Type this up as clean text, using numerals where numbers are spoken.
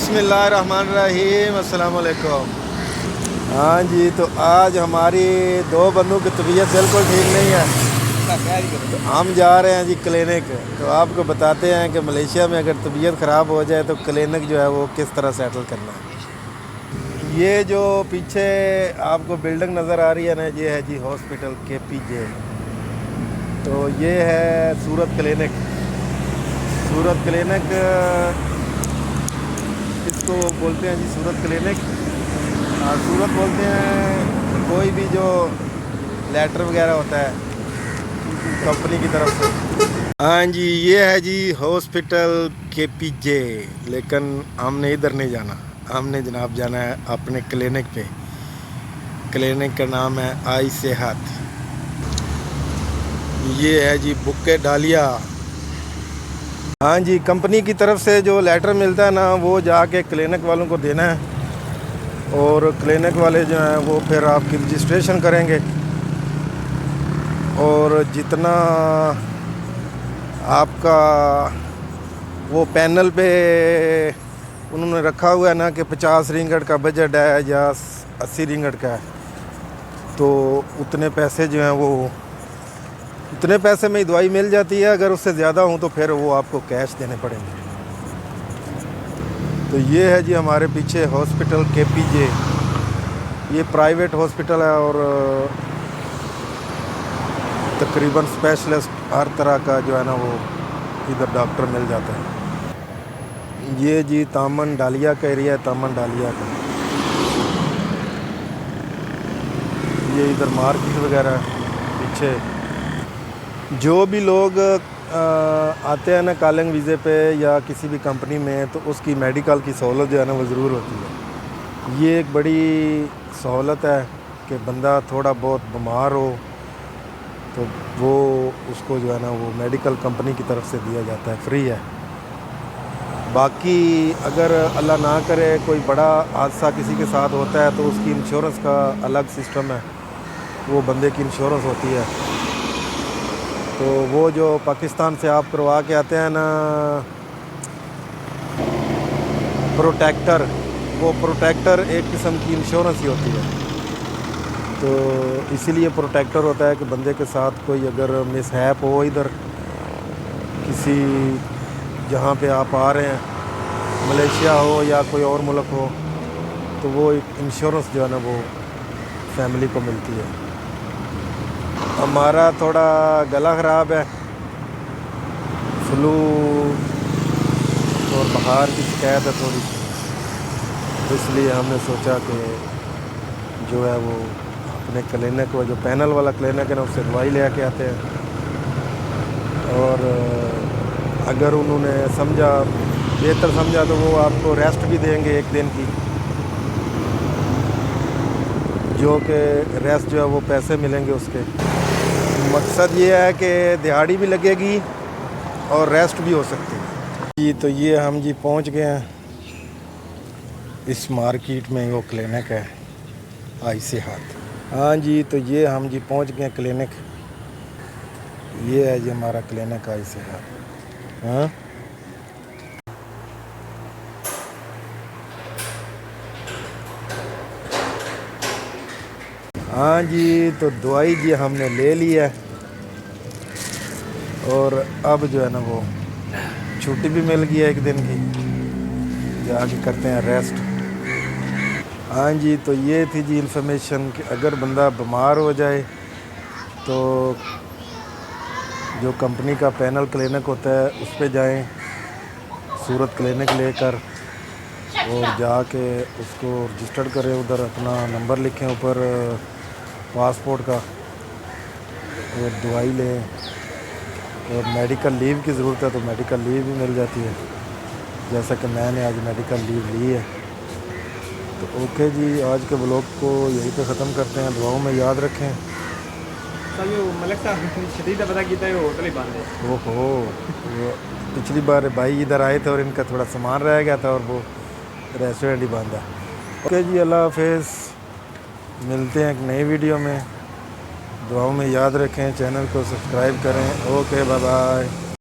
बिस्मिल्लाहिर्रहमानिर्रहीम, अस्सलाम वालेकुम। हाँ जी, तो आज हमारी दो बंदों की तबीयत बिल्कुल ठीक नहीं है, तो हम जा रहे हैं जी क्लिनिक। तो आपको बताते हैं कि मलेशिया में अगर तबीयत ख़राब हो जाए तो क्लिनिक जो है वो किस तरह सेटल करना है। ये जो पीछे आपको बिल्डिंग नज़र आ रही है ना, ये है जी हॉस्पिटल KPJ। तो ये है सूरत क्लिनिक। सूरत क्लिनिक इसको बोलते हैं जी, सूरत क्लिनिक। सूरत बोलते हैं कोई भी जो लेटर वगैरह होता है कंपनी की तरफ से। हाँ जी, ये है जी हॉस्पिटल KPJ, लेकिन हमने इधर नहीं जाना, हमने जनाब जाना है अपने क्लिनिक पे। क्लिनिक का नाम है आई सेहत। ये है जी बुके डालिया। हाँ जी, कंपनी की तरफ से जो लेटर मिलता है ना, वो जाके क्लिनिक वालों को देना है, और क्लिनिक वाले जो हैं वो फिर आपकी रजिस्ट्रेशन करेंगे। और जितना आपका वो पैनल पे उन्होंने रखा हुआ है ना कि 50 रिंगट का बजट है या 80 रिंगट का है, तो उतने पैसे जो हैं वो उतने पैसे में ही दवाई मिल जाती है। अगर उससे ज़्यादा हो तो फिर वो आपको कैश देने पड़ेंगे। तो ये है जी हमारे पीछे हॉस्पिटल KPJ। ये प्राइवेट हॉस्पिटल है और तकरीबन स्पेशलिस्ट हर तरह का जो है ना वो इधर डॉक्टर मिल जाता है। ये जी तामन डालिया का एरिया है, तामन डालिया का। ये इधर मार्केट वगैरह है पीछे। जो भी लोग आते हैं ना कॉलिंग वीज़े पे या किसी भी कंपनी में, तो उसकी मेडिकल की सहूलत जो है ना वो ज़रूर होती है। ये एक बड़ी सहूलत है कि बंदा थोड़ा बहुत बीमार हो तो वो उसको जो है ना वो मेडिकल कंपनी की तरफ से दिया जाता है, फ्री है। बाकी अगर अल्लाह ना करे कोई बड़ा हादसा किसी के साथ होता है तो उसकी इंश्योरेंस का अलग सिस्टम है, वो बंदे की इंश्योरेंस होती है। तो वो जो पाकिस्तान से आप करवा के आते हैं ना प्रोटेक्टर, वो प्रोटेक्टर एक किस्म की इंश्योरेंस ही होती है। तो इसीलिए प्रोटेक्टर होता है कि बंदे के साथ कोई अगर मिसहैप हो इधर किसी जहाँ पे आप आ रहे हैं, मलेशिया हो या कोई और मुल्क हो, तो वो एक इंश्योरेंस जो है ना वो फैमिली को मिलती है। हमारा थोड़ा गला ख़राब है, फ्लू और बुखार की शिकायत है थोड़ी, तो इसलिए हमने सोचा कि जो है वो अपने क्लिनिक को, जो पैनल वाला क्लिनिक है ना, उससे दवाई ले आके आते हैं। और अगर उन्होंने समझा, बेहतर समझा, तो वो आपको रेस्ट भी देंगे 1 दिन की, जो कि रेस्ट जो है वो पैसे मिलेंगे उसके। मकसद ये है कि दिहाड़ी भी लगेगी और रेस्ट भी हो सकती है जी। तो ये हम जी पहुंच गए हैं इस मार्केट में, वो क्लिनिक है आई सेहत। हाँ जी, तो ये हम जी पहुंच गए क्लिनिक। ये है जी हमारा क्लिनिक आई सेहत। हाँ हाँ जी, तो दवाई जी हमने ले ली है, और अब जो है ना वो छुट्टी भी मिल गई है 1 दिन की, जाके करते हैं रेस्ट। हाँ जी, तो ये थी जी इन्फॉर्मेशन कि अगर बंदा बीमार हो जाए तो जो कंपनी का पैनल क्लिनिक होता है उस पे जाएं, सूरत क्लिनिक लेकर, और जाके उसको रजिस्टर करें। उधर अपना नंबर लिखें ऊपर पासपोर्ट का, और दवाई लें। और मेडिकल लीव की ज़रूरत है तो मेडिकल लीव भी मिल जाती है, जैसा कि मैंने आज मेडिकल लीव ली है। तो ओके जी, आज के ब्लॉग को यहीं पे ख़त्म करते हैं। दुआओं में याद रखें। ओहो, पिछली बार भाई इधर आए थे और इनका थोड़ा सामान रह गया था और वो रेस्टोरेंट ही बंद है। ओके जी, अल्लाह हाफिज़। मिलते हैं एक नई वीडियो में। दुआओं में याद रखें, चैनल को सब्सक्राइब करें। Okay, bye bye.